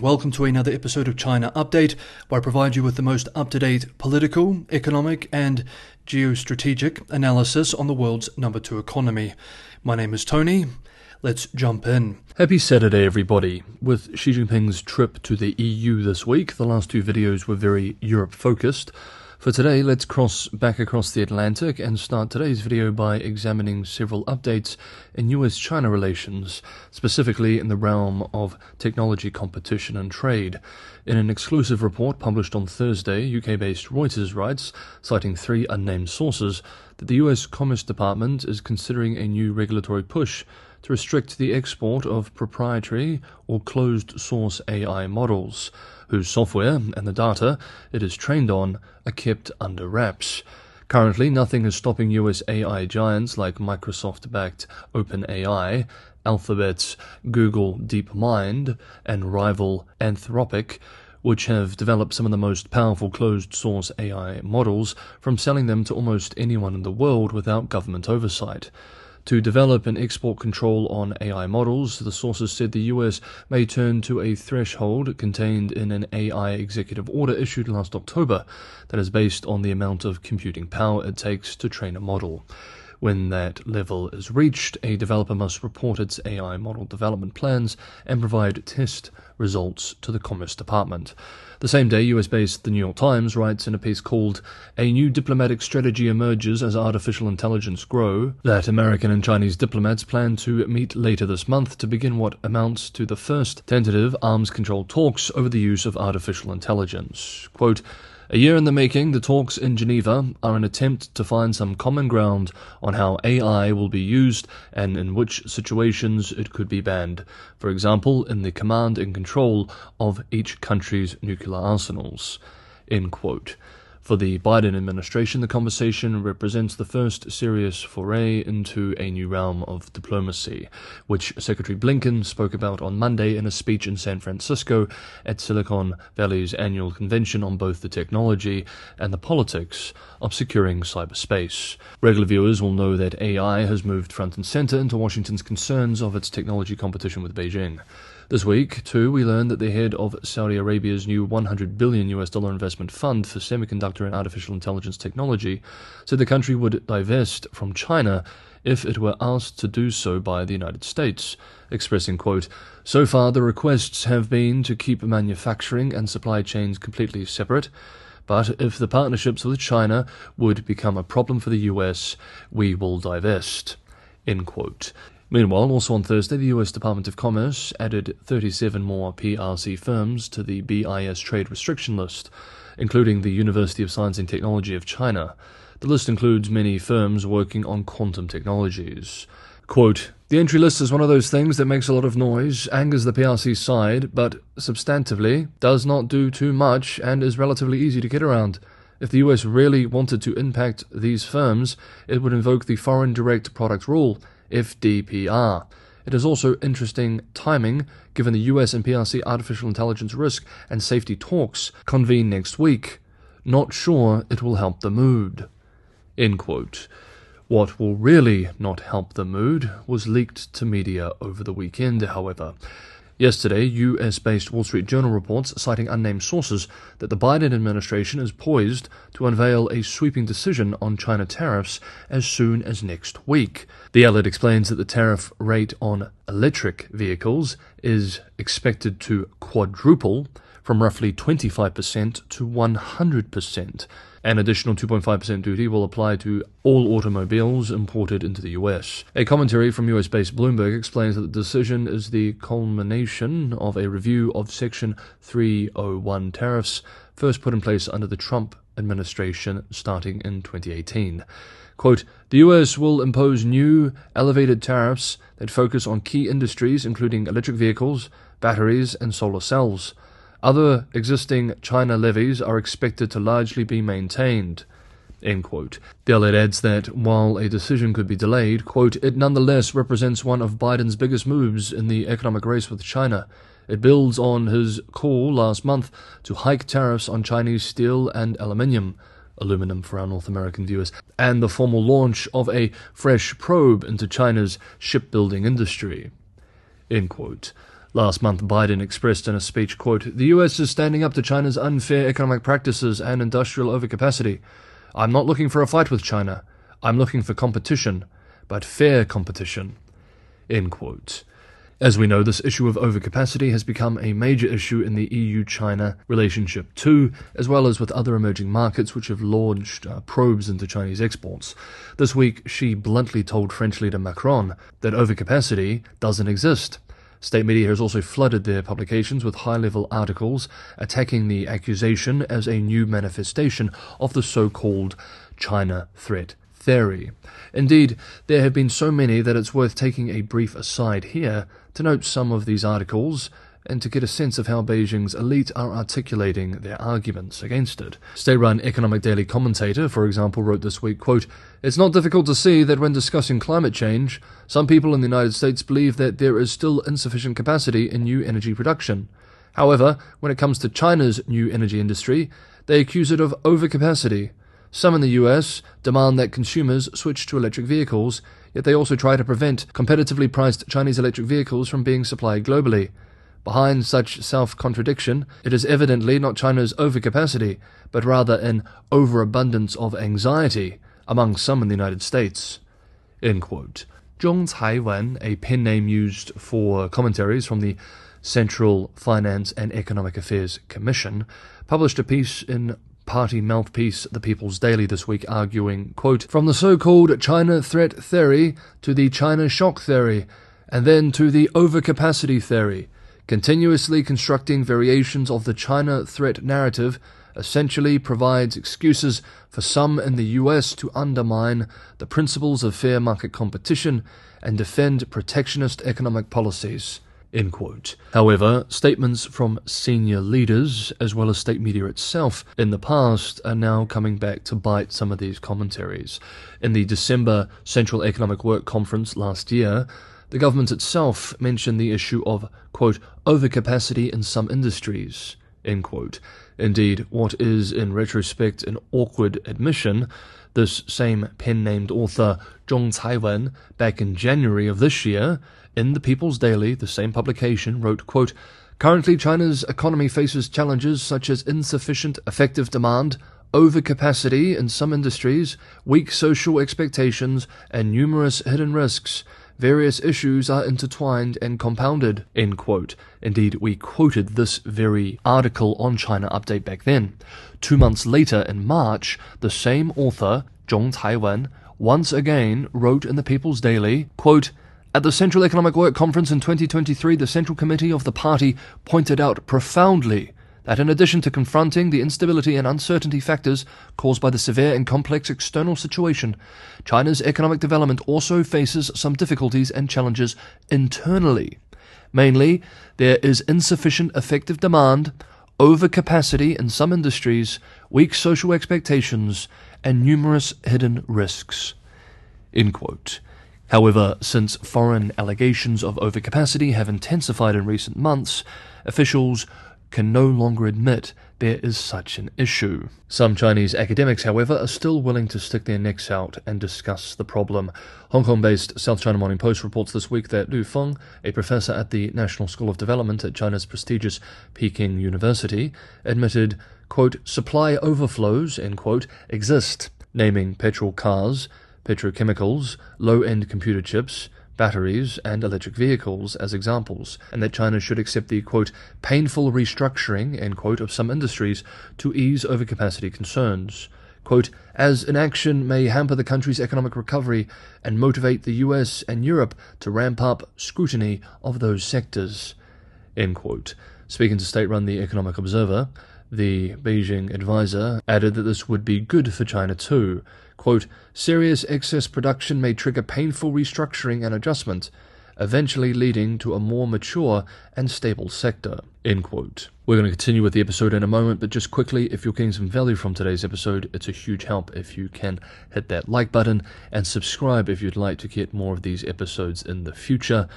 Welcome to another episode of China Update, where I provide you with the most up-to-date political, economic, and geostrategic analysis on the world's number 2 economy. My name is Tony. Let's jump in. Happy Saturday, everybody. With Xi Jinping's trip to the EU this week, the last two videos were very Europe-focused. For today, let's cross back across the Atlantic and start today's video by examining several updates in US-China relations, specifically in the realm of technology competition and trade. In an exclusive report published on Thursday, UK-based Reuters writes, citing 3 unnamed sources, that the US Commerce Department is considering a new regulatory push to restrict the export of proprietary or closed-source AI models, whose software and the data it is trained on are kept under wraps. Currently, nothing is stopping US AI giants like Microsoft-backed OpenAI, Alphabet's Google DeepMind, and rival Anthropic, which have developed some of the most powerful closed-source AI models, from selling them to almost anyone in the world without government oversight. To develop and export control on AI models, the sources said the US may turn to a threshold contained in an AI executive order issued last October that is based on the amount of computing power it takes to train a model. When that level is reached, a developer must report its AI model development plans and provide test results to the Commerce Department. The same day, US-based The New York Times writes in a piece called "A New Diplomatic Strategy Emerges as Artificial Intelligence Grow" that American and Chinese diplomats plan to meet later this month to begin what amounts to the first tentative arms control talks over the use of artificial intelligence. Quote, "A year in the making, the talks in Geneva are an attempt to find some common ground on how AI will be used and in which situations it could be banned, for example, in the command and control of each country's nuclear arsenals." End quote. For the Biden administration, the conversation represents the first serious foray into a new realm of diplomacy, which Secretary Blinken spoke about on Monday in a speech in San Francisco at Silicon Valley's annual convention on both the technology and the politics of securing cyberspace. Regular viewers will know that AI has moved front and center into Washington's concerns of its technology competition with Beijing. This week, too, we learned that the head of Saudi Arabia's new $100 billion investment fund for semiconductor and artificial intelligence technology said the country would divest from China if it were asked to do so by the United States, expressing, quote, "So far the requests have been to keep manufacturing and supply chains completely separate, but if the partnerships with China would become a problem for the US, we will divest." End quote. Meanwhile, also on Thursday, the US Department of Commerce added 37 more PRC firms to the BIS trade restriction list, including the University of Science and Technology of China. The list includes many firms working on quantum technologies. Quote, "The entry list is one of those things that makes a lot of noise, angers the PRC side, but substantively does not do too much and is relatively easy to get around. If the US really wanted to impact these firms, it would invoke the Foreign Direct Product Rule, FDPR. It is also interesting timing, given the US and PRC artificial intelligence risk and safety talks convene next week. Not sure it will help the mood." End quote. What will really not help the mood was leaked to media over the weekend, however. Yesterday, US-based Wall Street Journal reports, citing unnamed sources, that the Biden administration is poised to unveil a sweeping decision on China tariffs as soon as next week. The outlet explains that the tariff rate on electric vehicles is expected to quadruple from roughly 25% to 100%. An additional 2.5% duty will apply to all automobiles imported into the US. A commentary from US-based Bloomberg explains that the decision is the culmination of a review of Section 301 tariffs first put in place under the Trump administration starting in 2018. Quote, "The US will impose new, elevated tariffs that focus on key industries including electric vehicles, batteries, and solar cells. Other existing China levies are expected to largely be maintained." End quote. The outlet adds that while a decision could be delayed, quote, "it nonetheless represents one of Biden's biggest moves in the economic race with China. It builds on his call last month to hike tariffs on Chinese steel and aluminum for our North American viewers, and the formal launch of a fresh probe into China's shipbuilding industry." End quote. Last month, Biden expressed in a speech, quote, "The US is standing up to China's unfair economic practices and industrial overcapacity. I'm not looking for a fight with China. I'm looking for competition, but fair competition." End quote. As we know, this issue of overcapacity has become a major issue in the EU-China relationship too, as well as with other emerging markets which have launched probes into Chinese exports. This week, Xi bluntly told French leader Macron that overcapacity doesn't exist. State media has also flooded their publications with high-level articles attacking the accusation as a new manifestation of the so-called China threat theory. Indeed, there have been so many that it's worth taking a brief aside here to note some of these articles and to get a sense of how Beijing's elite are articulating their arguments against it. State-run Economic Daily commentator, for example, wrote this week, quote, "It's not difficult to see that when discussing climate change, some people in the United States believe that there is still insufficient capacity in new energy production. However, when it comes to China's new energy industry, they accuse it of overcapacity. Some in the US demand that consumers switch to electric vehicles, yet they also try to prevent competitively priced Chinese electric vehicles from being supplied globally. Behind such self-contradiction, it is evidently not China's overcapacity, but rather an overabundance of anxiety among some in the United States." End quote. Zhong Caiwen, a pen name used for commentaries from the Central Finance and Economic Affairs Commission, published a piece in party mouthpiece The People's Daily this week arguing, quote, "From the so-called China threat theory to the China shock theory, and then to the overcapacity theory, continuously constructing variations of the China threat narrative essentially provides excuses for some in the US to undermine the principles of fair market competition and defend protectionist economic policies." End quote. However, statements from senior leaders, as well as state media itself, in the past are now coming back to bite some of these commentaries. In the December Central Economic Work Conference last year, the government itself mentioned the issue of, quote, "overcapacity in some industries," end quote. Indeed, what is in retrospect an awkward admission, this same pen-named author, Zhong Caiwen, back in January of this year, in The People's Daily, the same publication, wrote, quote, "Currently China's economy faces challenges such as insufficient effective demand, overcapacity in some industries, weak social expectations, and numerous hidden risks. Various issues are intertwined and compounded," end quote. Indeed, we quoted this very article on China Update back then. 2 months later, in March, the same author, Zhong Caiwen, once again wrote in The People's Daily, quote, "At the Central Economic Work Conference in 2023, the Central Committee of the party pointed out profoundly that in addition to confronting the instability and uncertainty factors caused by the severe and complex external situation, China's economic development also faces some difficulties and challenges internally. Mainly, there is insufficient effective demand, overcapacity in some industries, weak social expectations, and numerous hidden risks." End quote. However, since foreign allegations of overcapacity have intensified in recent months, officials can no longer admit there is such an issue. Some Chinese academics, however, are still willing to stick their necks out and discuss the problem. Hong Kong-based South China Morning Post reports this week that Lu Feng, a professor at the National School of Development at China's prestigious Peking University, admitted, quote, "Supply overflows," end quote, exist, naming petrol cars, petrochemicals, low-end computer chips, batteries, and electric vehicles as examples, and that China should accept the, quote, "painful restructuring," end quote, of some industries to ease overcapacity concerns. Quote, "As inaction may hamper the country's economic recovery and motivate the US and Europe to ramp up scrutiny of those sectors," end quote. Speaking to state-run The Economic Observer, the Beijing advisor added that this would be good for China too. Quote, "Serious excess production may trigger painful restructuring and adjustment, eventually leading to a more mature and stable sector," end quote. We're going to continue with the episode in a moment, but just quickly, if you're getting some value from today's episode, it's a huge help if you can hit that like button and subscribe if you'd like to get more of these episodes in the future.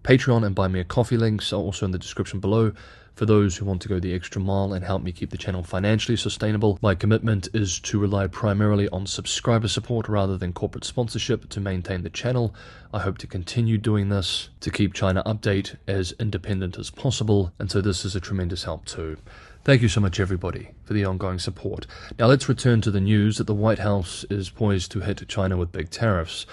Patreon and Buy Me a Coffee links are also in the description below For those who want to go the extra mile and help me keep the channel financially sustainable, my commitment is to rely primarily on subscriber support rather than corporate sponsorship to maintain the channel. I hope to continue doing this to keep China Update as independent as possible, and so this is a tremendous help too. Thank you so much everybody for the ongoing support. Now let's return to the news that the White House is poised to hit China with big tariffs.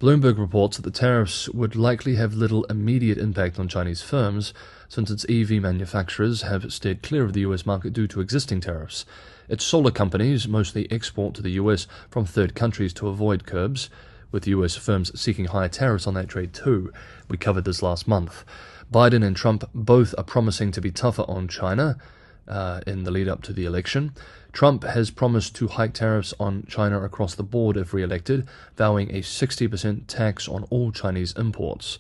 Bloomberg reports that the tariffs would likely have little immediate impact on Chinese firms, since its EV manufacturers have steered clear of the US market due to existing tariffs. Its solar companies mostly export to the US from third countries to avoid curbs, with US firms seeking higher tariffs on that trade too. We covered this last month. Biden and Trump both are promising to be tougher on China in the lead up to the election. Trump has promised to hike tariffs on China across the board if re-elected, vowing a 60% tax on all Chinese imports.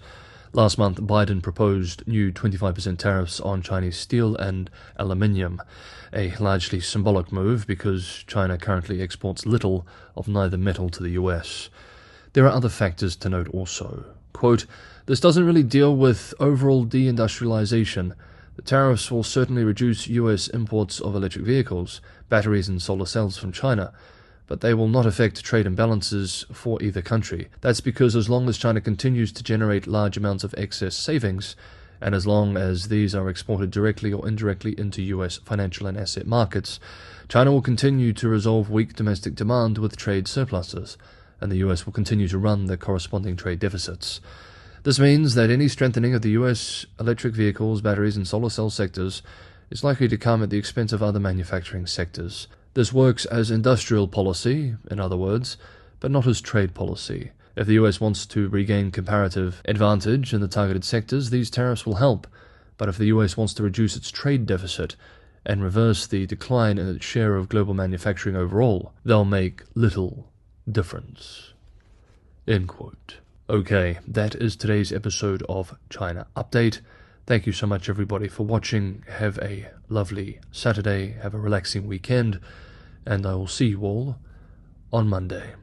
Last month, Biden proposed new 25% tariffs on Chinese steel and aluminium, a largely symbolic move because China currently exports little of neither metal to the US. There are other factors to note also. Quote, "This doesn't really deal with overall deindustrialization. The tariffs will certainly reduce US imports of electric vehicles, batteries and solar cells from China, but they will not affect trade imbalances for either country. That's because as long as China continues to generate large amounts of excess savings, and as long as these are exported directly or indirectly into US financial and asset markets, China will continue to resolve weak domestic demand with trade surpluses, and the US will continue to run the corresponding trade deficits. This means that any strengthening of the US electric vehicles, batteries and solar cell sectors is likely to come at the expense of other manufacturing sectors. This works as industrial policy, in other words, but not as trade policy. If the US wants to regain comparative advantage in the targeted sectors, these tariffs will help. But if the US wants to reduce its trade deficit and reverse the decline in its share of global manufacturing overall, they'll make little difference." End quote. Okay, that is today's episode of China Update. Thank you so much everybody for watching. Have a lovely Saturday, have a relaxing weekend, and I will see you all on Monday.